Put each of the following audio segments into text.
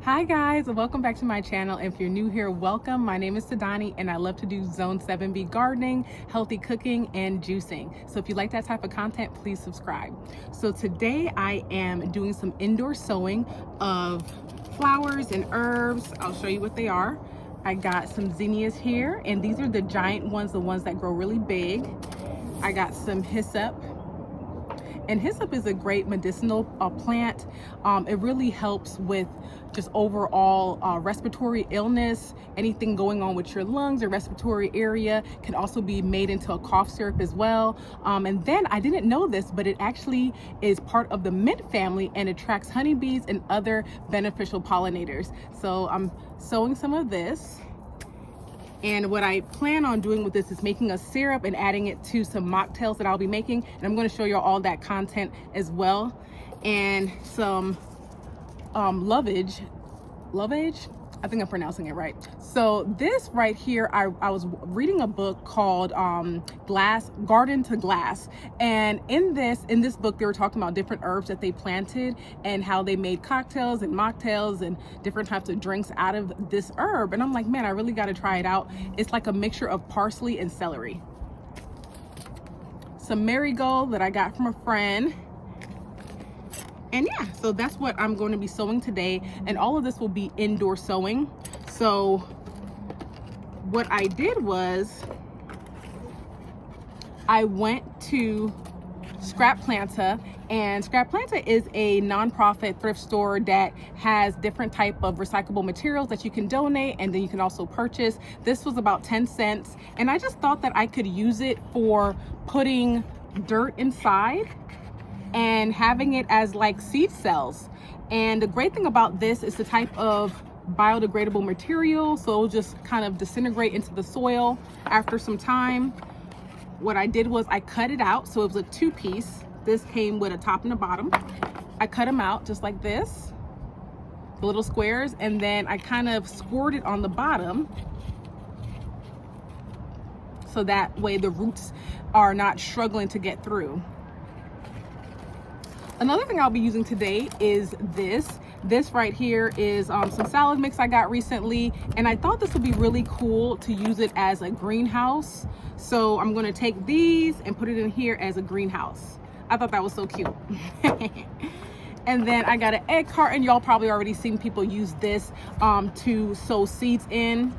Hi guys, welcome back to my channel. If you're new here, welcome. My name is Cydanni and I love to do Zone 7B gardening, healthy cooking, and juicing. So if you like that type of content, please subscribe. So today I am doing some indoor sowing of flowers and herbs. I'll show you what they are. I got some zinnias here, and these are the giant ones, the ones that grow really big. I got some hyssop. And hyssop is a great medicinal plant. It really helps with just overall respiratory illness, anything going on with your lungs or respiratory area. Can also be made into a cough syrup as well. And then I didn't know this, but it actually is part of the mint family and attracts honeybees and other beneficial pollinators. So I'm sowing some of this. And what I plan on doing with this is making a syrup and adding it to some mocktails that I'll be making. And I'm going to show you all that content as well. And some lovage. I think I'm pronouncing it right. So this right here, I was reading a book called Garden to Glass. And in this book, they were talking about different herbs that they planted and how they made cocktails and mocktails and different types of drinks out of this herb. And I'm like, man, I really got to try it out. It's like a mixture of parsley and celery. Some marigold that I got from a friend. And yeah, so that's what I'm going to be sowing today. And all of this will be indoor sowing. So what I did was I went to Scrap Planta, and Scrap Planta is a nonprofit thrift store that has different type of recyclable materials that you can donate, and then you can also purchase. This was about 10 cents, and I just thought that I could use it for putting dirt inside and having it as like seed cells. And the great thing about this is the type of biodegradable material, so it'll just kind of disintegrate into the soil after some time. What I did was I cut it out, so it was a two-piece. This came with a top and a bottom. I cut them out just like this, the little squares, and then I kind of scored it on the bottom so that way the roots are not struggling to get through. Another thing I'll be using today is this. This right here is some salad mix I got recently, and I thought this would be really cool to use it as a greenhouse. So I'm gonna take these and put it in here as a greenhouse. I thought that was so cute. And then I got an egg carton. Y'all probably already seen people use this to sow seeds in.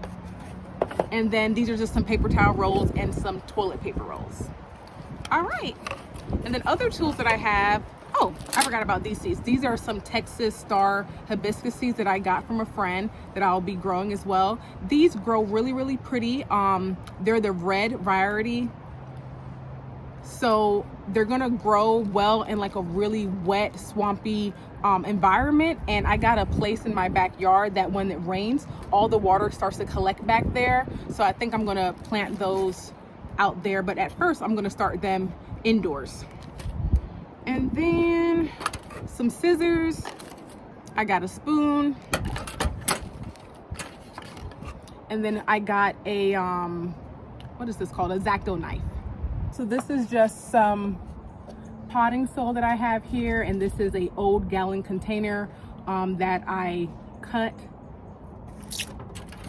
And then these are just some paper towel rolls and some toilet paper rolls. All right, and then other tools that I have. Oh, I forgot about these seeds. These are some Texas Star hibiscus seeds that I got from a friend that I'll be growing as well. These grow really, really pretty. They're the red variety. So they're gonna grow well in like a really wet, swampy environment. And I got a place in my backyard that when it rains, all the water starts to collect back there. So I think I'm gonna plant those out there. But at first, I'm gonna start them indoors. And then some scissors. I got a spoon. And then I got a, what is this called? A X-Acto knife. So this is just some potting soil that I have here. And this is a old gallon container that I cut.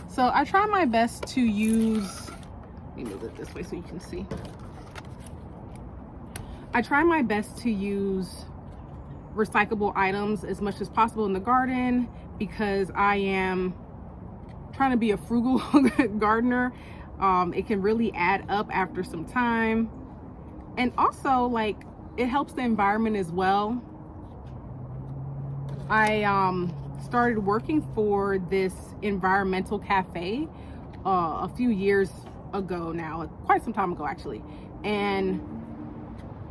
So I try my best to use, let me move it this way so you can see. I try my best to use recyclable items as much as possible in the garden because I am trying to be a frugal gardener. It can really add up after some time. And also, like, it helps the environment as well. I started working for this environmental cafe a few years ago now, quite some time ago actually. And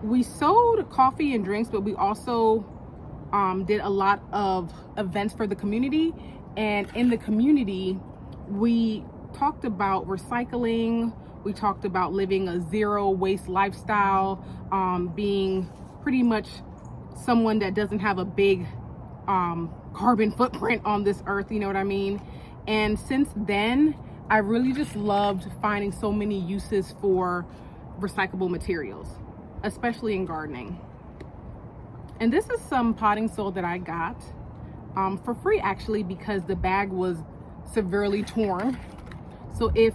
we sold coffee and drinks, but we also did a lot of events for the community. And in the community, we talked about recycling. We talked about living a zero waste lifestyle, being pretty much someone that doesn't have a big carbon footprint on this earth, you know what I mean? And since then, I really just loved finding so many uses for recyclable materials, especially in gardening. And this is some potting soil that I got for free actually, because the bag was severely torn. So if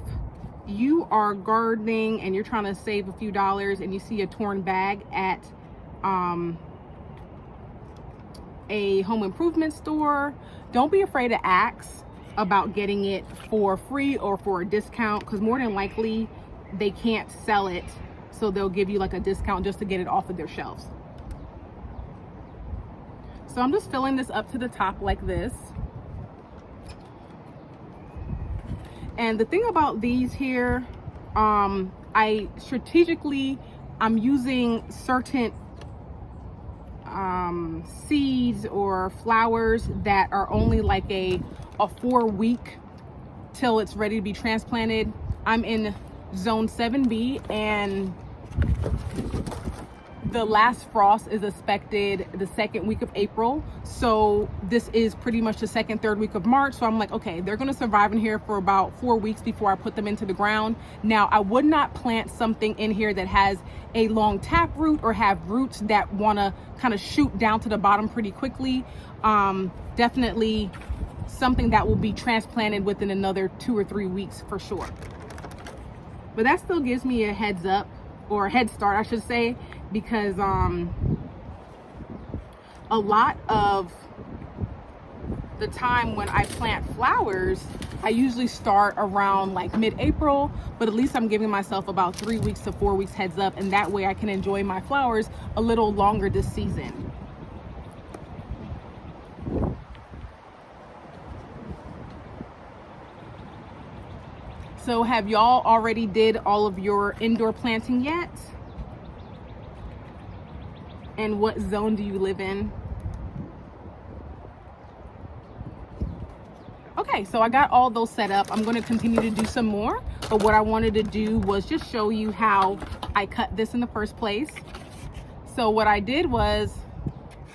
you are gardening and you're trying to save a few dollars and you see a torn bag at a home improvement store, don't be afraid to ask about getting it for free or for a discount, because more than likely they can't sell it, so they'll give you like a discount just to get it off of their shelves. So I'm just filling this up to the top like this. And the thing about these here, I'm using certain seeds or flowers that are only like a 4-week till it's ready to be transplanted. I'm in zone 7B, and the last frost is expected the 2nd week of April. So this is pretty much the 2nd, 3rd week of March. So I'm like, okay, they're gonna survive in here for about 4 weeks before I put them into the ground. Now, I would not plant something in here that has a long tap root or have roots that wanna kind of shoot down to the bottom pretty quickly. Definitely something that will be transplanted within another 2 or 3 weeks for sure. But that still gives me a heads up, or a head start, I should say, because a lot of the time when I plant flowers, I usually start around like mid-April, but at least I'm giving myself about 3 weeks to 4 weeks heads up, and that way I can enjoy my flowers a little longer this season. So have y'all already did all of your indoor planting yet? And what zone do you live in? Okay, so I got all those set up. I'm going to continue to do some more, but what I wanted to do was just show you how I cut this in the first place. So what I did was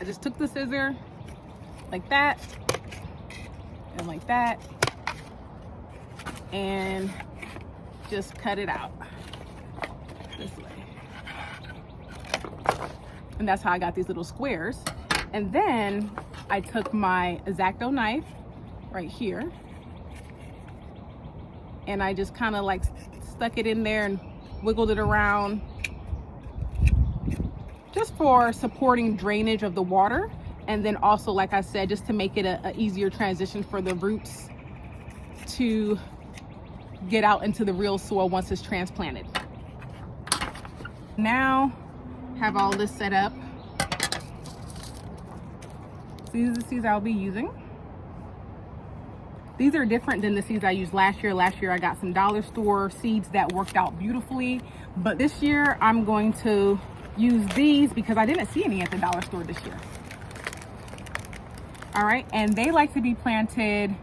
I just took the scissor like that and like that and just cut it out this way. And that's how I got these little squares. And then I took my X-Acto knife right here and I just kind of like stuck it in there and wiggled it around, just for supporting drainage of the water, and then also, like I said, just to make it a easier transition for the roots to get out into the real soil once it's transplanted. Now have all this set up. So these are the seeds I'll be using. These are different than the seeds I used last year. Last year I got some dollar store seeds that worked out beautifully, but this year I'm going to use these because I didn't see any at the dollar store this year. All right, and they like to be planted,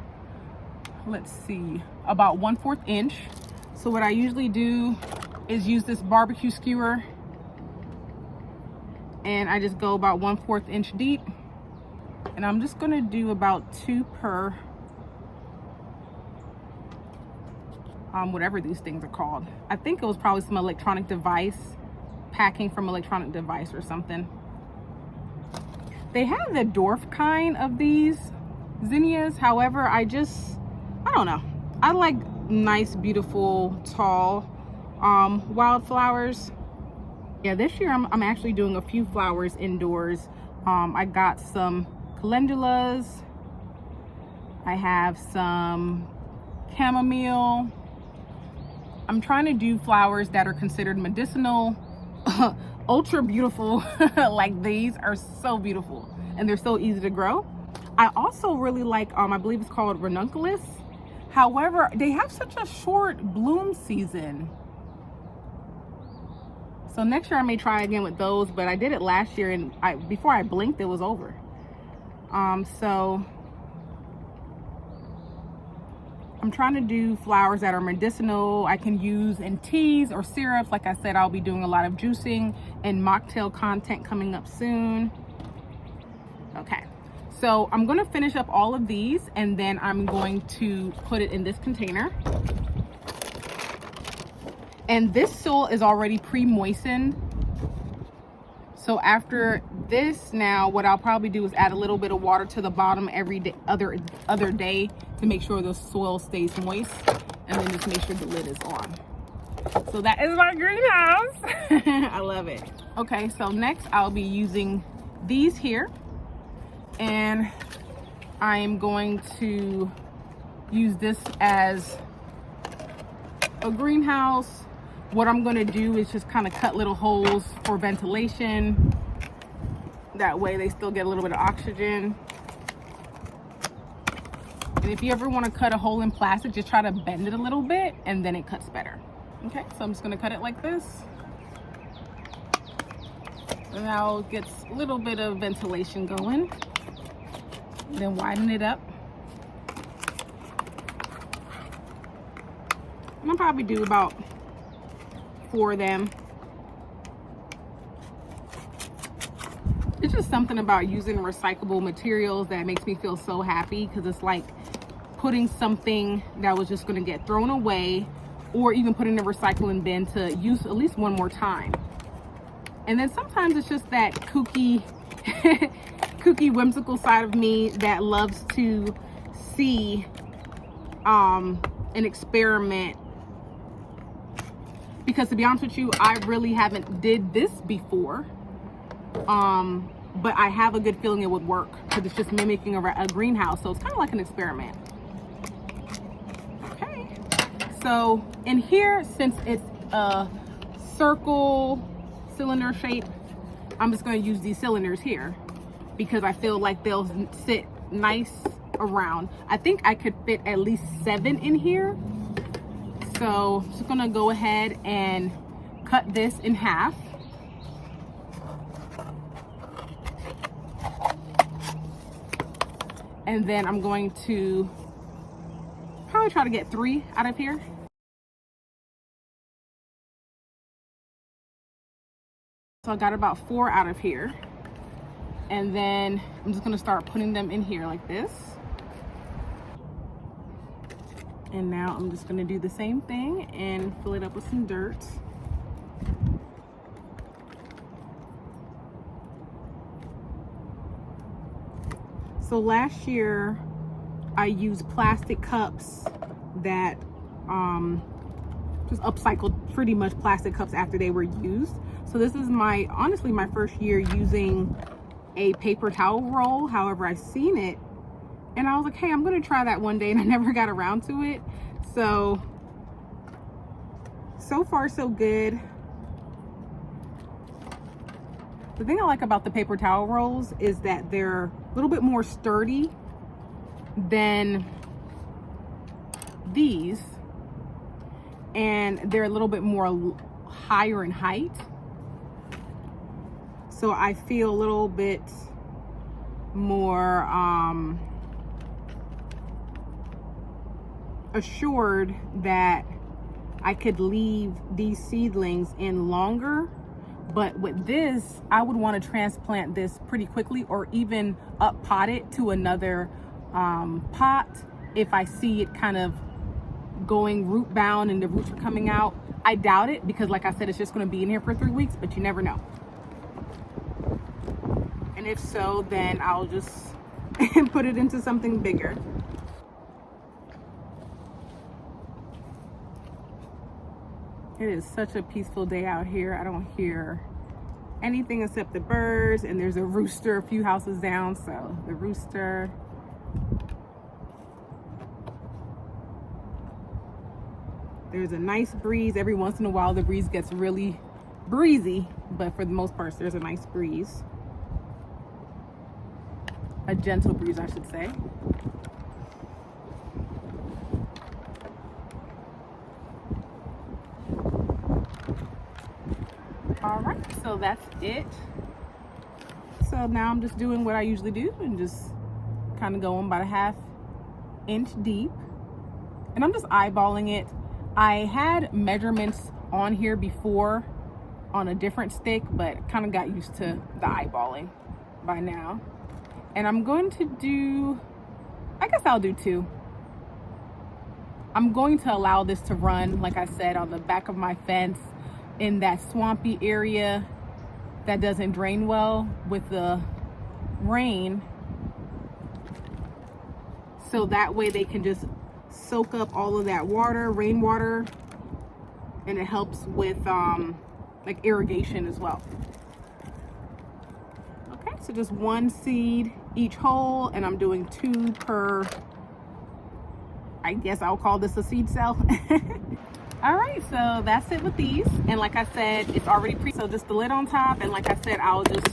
let's see, about 1/4 inch. So what I usually do is use this barbecue skewer and I just go about 1/4 inch deep, and I'm just gonna do about 2 per whatever these things are called. I think it was probably some electronic device, packing from electronic device or something. They have the dwarf kind of these zinnias. However, I don't know. I like nice, beautiful, tall wildflowers. Yeah, this year I'm actually doing a few flowers indoors. I got some calendulas. I have some chamomile. I'm trying to do flowers that are considered medicinal, ultra beautiful. Like these are so beautiful and they're so easy to grow. I also really like, I believe it's called ranunculus. However, they have such a short bloom season. So next year I may try again with those, but I did it last year and before I blinked, it was over. So I'm trying to do flowers that are medicinal. I can use in teas or syrups. Like I said, I'll be doing a lot of juicing and mocktail content coming up soon. Okay, so I'm going to finish up all of these and then I'm going to put it in this container. And this soil is already pre-moistened. So after this, now what I'll probably do is add a little bit of water to the bottom every day, other day, to make sure the soil stays moist, and then just make sure the lid is on. So that is my greenhouse. I love it. Okay, so next I'll be using these here, and I am going to use this as a greenhouse. What I'm going to do is just kind of cut little holes for ventilation. That way they still get a little bit of oxygen. And if you ever want to cut a hole in plastic, just try to bend it a little bit and then it cuts better. Okay, so I'm just going to cut it like this. And now it gets a little bit of ventilation going. Then widen it up. And I'll probably do about 4 of them. It's just something about using recyclable materials that makes me feel so happy, because it's like putting something that was just going to get thrown away, or even put in a recycling bin, to use at least one more time. And then sometimes it's just that kooky whimsical side of me that loves to see an experiment. Because to be honest with you, I really haven't did this before. But I have a good feeling it would work, because it's just mimicking a greenhouse. So it's kind of like an experiment. Okay. So in here, since it's a circle cylinder shape, I'm just going to use these cylinders here, because I feel like they'll sit nice around. I think I could fit at least 7 in here. So I'm just gonna go ahead and cut this in half. And then I'm going to probably try to get 3 out of here. So I got about 4 out of here. And then I'm just gonna start putting them in here like this. And now I'm just gonna do the same thing and fill it up with some dirt. So last year I used plastic cups that just upcycled, pretty much plastic cups after they were used. So this is honestly my first year using a paper towel roll. However, I seen it and I was like, hey, I'm gonna try that one day, and I never got around to it. So far so good. The thing I like about the paper towel rolls is that they're a little bit more sturdy than these, and they're a little bit more higher in height. So I feel a little bit more assured that I could leave these seedlings in longer. But with this, I would want to transplant this pretty quickly, or even up pot it to another pot if I see it kind of going root bound and the roots are coming out. I doubt it, because like I said, it's just going to be in here for 3 weeks, but you never know. And if so, then I'll just put it into something bigger. It is such a peaceful day out here. I don't hear anything except the birds, and there's a rooster a few houses down, so the rooster. There's a nice breeze. Every once in a while the breeze gets really breezy, but for the most part there's a nice breeze. A gentle breeze, I should say. All right, so that's it. So now I'm just doing what I usually do and just kind of going about a 1/2 inch deep. And I'm just eyeballing it. I had measurements on here before on a different stick, but kind of got used to the eyeballing by now. And I'm going to do, I guess I'll do 2. I'm going to allow this to run, like I said, on the back of my fence in that swampy area that doesn't drain well with the rain. So that way they can just soak up all of that water, rainwater, and it helps with like irrigation as well. Okay, so just one seed each hole, and I'm doing 2 per, I guess I'll call this a seed cell. All right, so that's it with these. And like I said, it's already so just the lid on top. And like I said, I'll just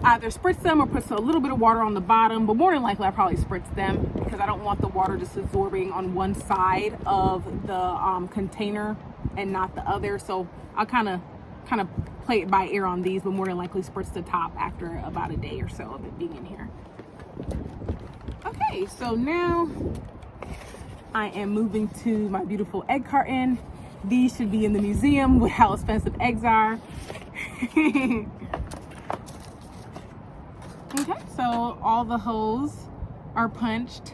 either spritz them or put a little bit of water on the bottom, but more than likely I'll probably spritz them because I don't want the water just absorbing on one side of the container and not the other. So I'll kind of play it by ear on these, but more than likely spritz the top after about a day or so of it being in here. Okay, so now I am moving to my beautiful egg carton. These should be in the museum with how expensive eggs are. Okay, so all the holes are punched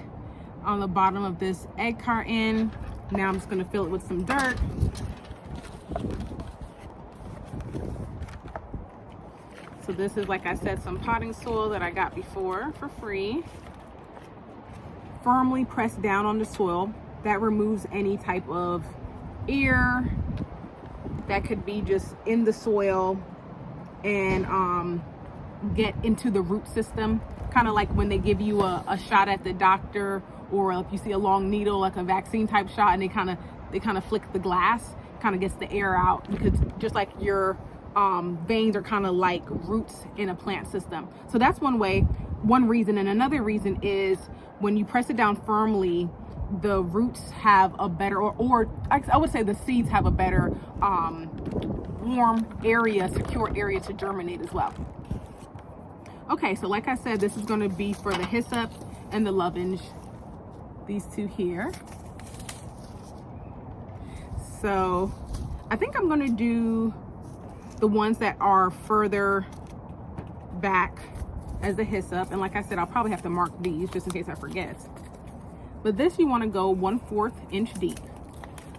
on the bottom of this egg carton. Now I'm just gonna fill it with some dirt. So this is, like I said, some potting soil that I got before for free. Firmly press down on the soil. That removes any type of air that could be just in the soil and get into the root system. Kind of like when they give you a shot at the doctor, or if you see a long needle, like a vaccine type shot, and they kind of flick the glass, kind of gets the air out, because just like your veins are kind of like roots in a plant system. So that's one way, one reason. And another reason is when you press it down firmly, the roots have a better, or I would say the seeds have a better warm area, secure area to germinate as well. Okay, so like I said, this is going to be for the hyssop and the lovage, these two here. So I think I'm going to do the ones that are further back as the hyssop, and like I said, I'll probably have to mark these just in case I forget. But this, you want to go 1/4 inch deep.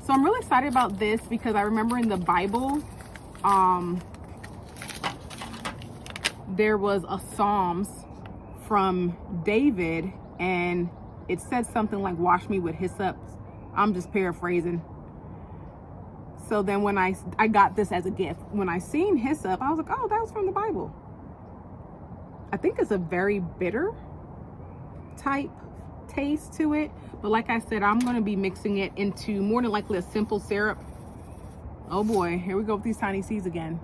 So I'm really excited about this because I remember in the Bible there was a Psalms from David, and it said something like, wash me with hyssop. I'm just paraphrasing. So then when I got this as a gift, when I seen hyssop, I was like, oh, that was from the Bible. I think it's a very bitter type taste to it, but like I said, I'm going to be mixing it into more than likely a simple syrup. Oh boy, here we go with these tiny seeds again.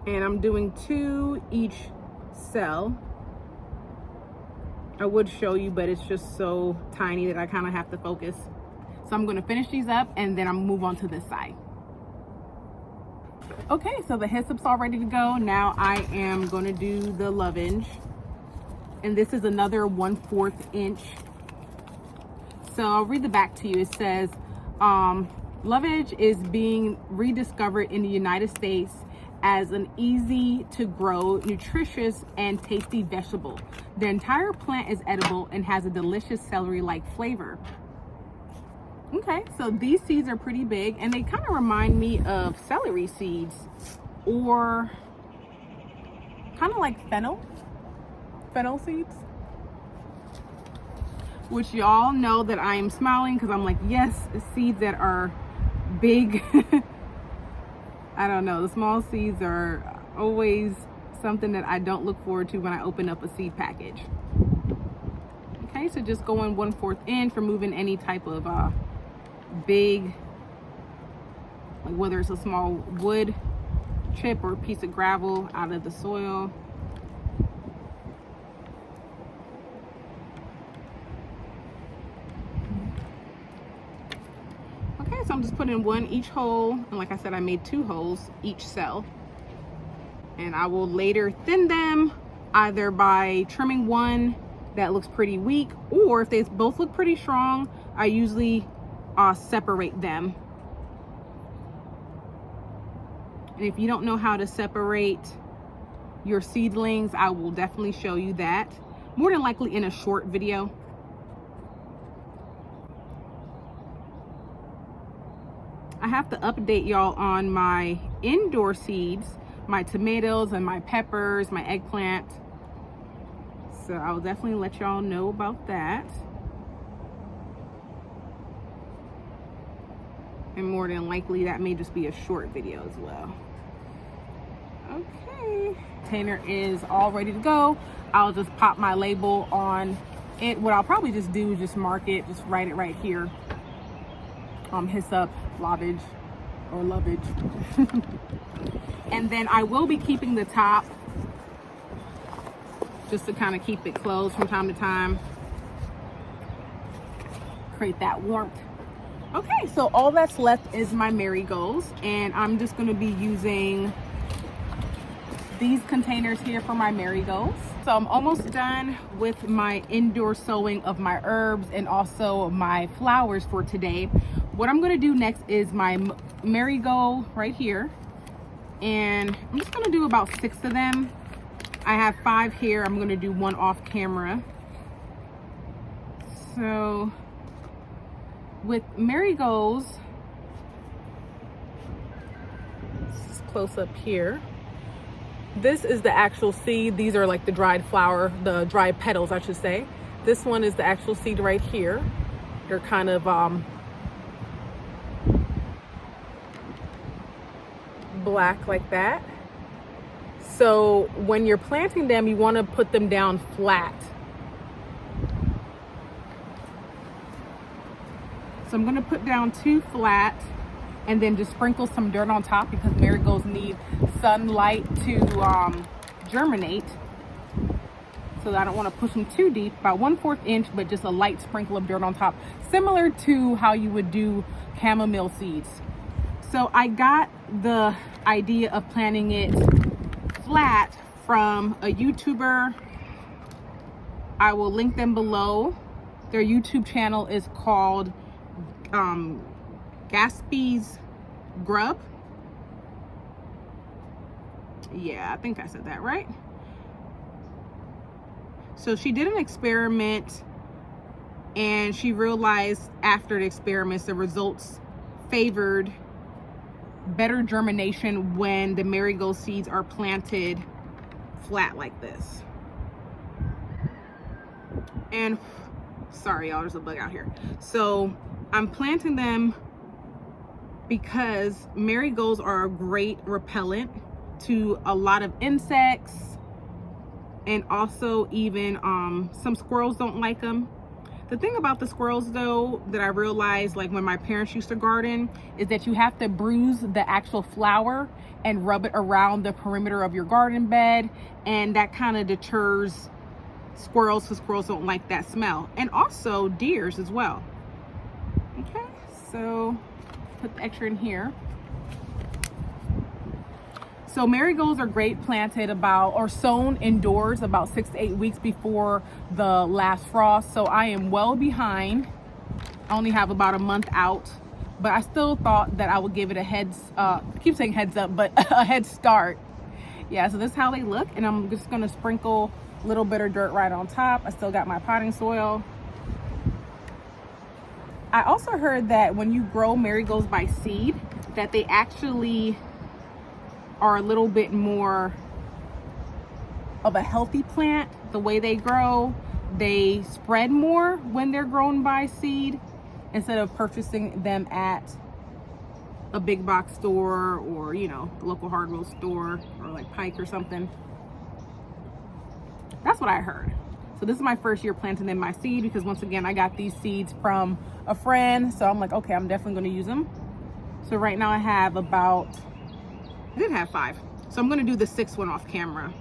And I'm doing 2 each cell. I would show you, but it's just so tiny that I kind of have to focus. So I'm going to finish these up and then I'm move on to this side. Okay, so the hyssop's all ready to go. Now I am going to do the lovage. And this is another 1/4 inch. So I'll read the back to you. It says, lovage is being rediscovered in the United States as an easy to grow, nutritious, and tasty vegetable. The entire plant is edible and has a delicious celery-like flavor. Okay, so these seeds are pretty big, and they kind of remind me of celery seeds, or kind of like fennel seeds. Which y'all know that I am smiling because I'm like, yes, seeds that are big. I don't know, the small seeds are always something that I don't look forward to when I open up a seed package. Okay, so just going 1/4 inch, removing any type of big, like whether it's a small wood chip or a piece of gravel out of the soil. Okay, so I'm just putting 1 each hole, and like I said, I made 2 holes each cell, and I will later thin them either by trimming one that looks pretty weak, or if they both look pretty strong, I usually separate them. And if you don't know how to separate your seedlings, I will definitely show you that. more than likely in a short video. I have to update y'all on my indoor seeds, my tomatoes and my peppers, my eggplant. So I'll definitely let y'all know about that. And more than likely that may just be a short video as well. Okay, container is all ready to go. I'll just pop my label on it. What I'll probably just do is just mark it, just write it right here. Hyssop, lovage, or lovage. And then I will be keeping the top just to kind of keep it closed from time to time. Create that warmth. Okay, so all that's left is my marigolds, and I'm just going to be using these containers here for my marigolds. So I'm almost done with my indoor sowing of my herbs and also my flowers for today. What I'm going to do next is my marigold right here, and I'm just going to do about 6 of them. I have 5 here. I'm going to do 1 off camera. So with marigolds, this is close up here. This is the actual seed. These are like the dried flower, the dried petals, I should say. This one is the actual seed right here. They're kind of black like that. So when you're planting them, you want to put them down flat. So I'm going to put down 2 flat and then just sprinkle some dirt on top because marigolds need sunlight to germinate. So I don't want to push them too deep, about 1/4 inch, but just a light sprinkle of dirt on top, similar to how you would do chamomile seeds. So I got the idea of planting it flat from a YouTuber. I will link them below. Their YouTube channel is called Gaspy's Grub. Yeah, I think I said that right. So she did an experiment and she realized after the experiments the results favored better germination when the marigold seeds are planted flat like this. And sorry y'all, there's a bug out here. So I'm planting them because marigolds are a great repellent to a lot of insects, and also even some squirrels don't like them. The thing about the squirrels though that I realized, like when my parents used to garden, is that you have to bruise the actual flower and rub it around the perimeter of your garden bed, and that kind of deters squirrels because squirrels don't like that smell, and also deers as well. Okay, so put the extra in here. So marigolds are great planted about or sown indoors about 6 to 8 weeks before the last frost. So I am well behind. I only have about a month out, but I still thought that I would give it a I keep saying heads up, but a head start. Yeah, so this is how they look, and I'm just gonna sprinkle a little bit of dirt right on top. I still got my potting soil. I also heard that when you grow marigolds by seed, that they actually are a little bit more of a healthy plant. The way they grow, they spread more when they're grown by seed instead of purchasing them at a big box store or, you know, the local hardware store or like Pike or something. That's what I heard. So this is my first year planting them by seed because once again, I got these seeds from a friend. So I'm like, okay, I'm definitely going to use them. So right now I have about, I did have 5. So I'm going to do the 6th one off camera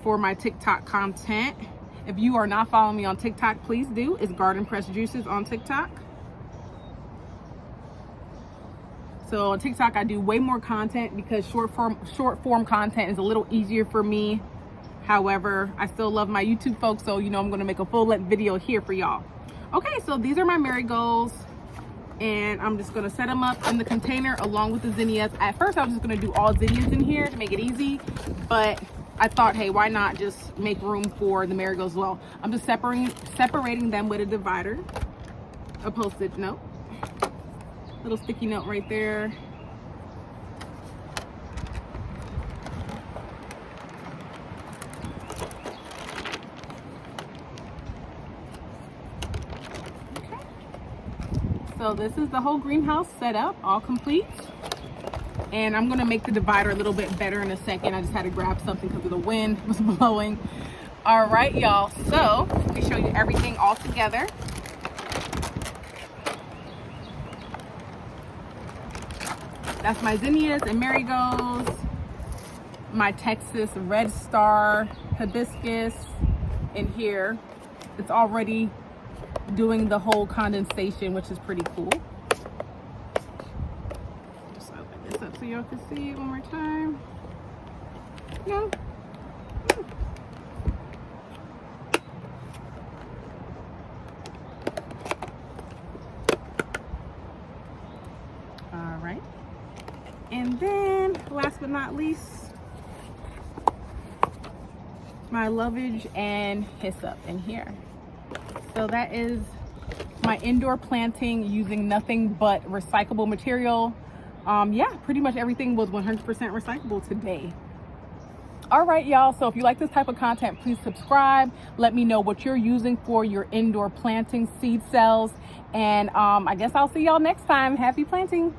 for my TikTok content. If you are not following me on TikTok, please do. It's Garden Press Juices on TikTok. So on TikTok, I do way more content because short form content is a little easier for me. However, I still love my YouTube folks, so you know I'm going to make a full length video here for y'all. Okay, so these are my marigolds, and I'm just going to set them up in the container along with the zinnias. At first, I was just going to do all zinnias in here to make it easy, but I thought, hey, why not just make room for the marigolds as well. I'm just separating them with a divider, a Post-it note, little sticky note right there. Okay. So this is the whole greenhouse set up, all complete. And I'm gonna make the divider a little bit better in a second. I just had to grab something because of the wind was blowing. All right, y'all. So let me show you everything all together. That's my zinnias and marigolds, my Texas red star hibiscus in here. It's already doing the whole condensation, which is pretty cool. Up so y'all can see it one more time. No. All right. And then last but not least, my lovage and hyssop in here. So that is my indoor planting using nothing but recyclable material. Yeah, pretty much everything was 100% recyclable today. All right, y'all. So if you like this type of content, please subscribe. Let me know what you're using for your indoor planting seed cells. And I guess I'll see y'all next time. Happy planting.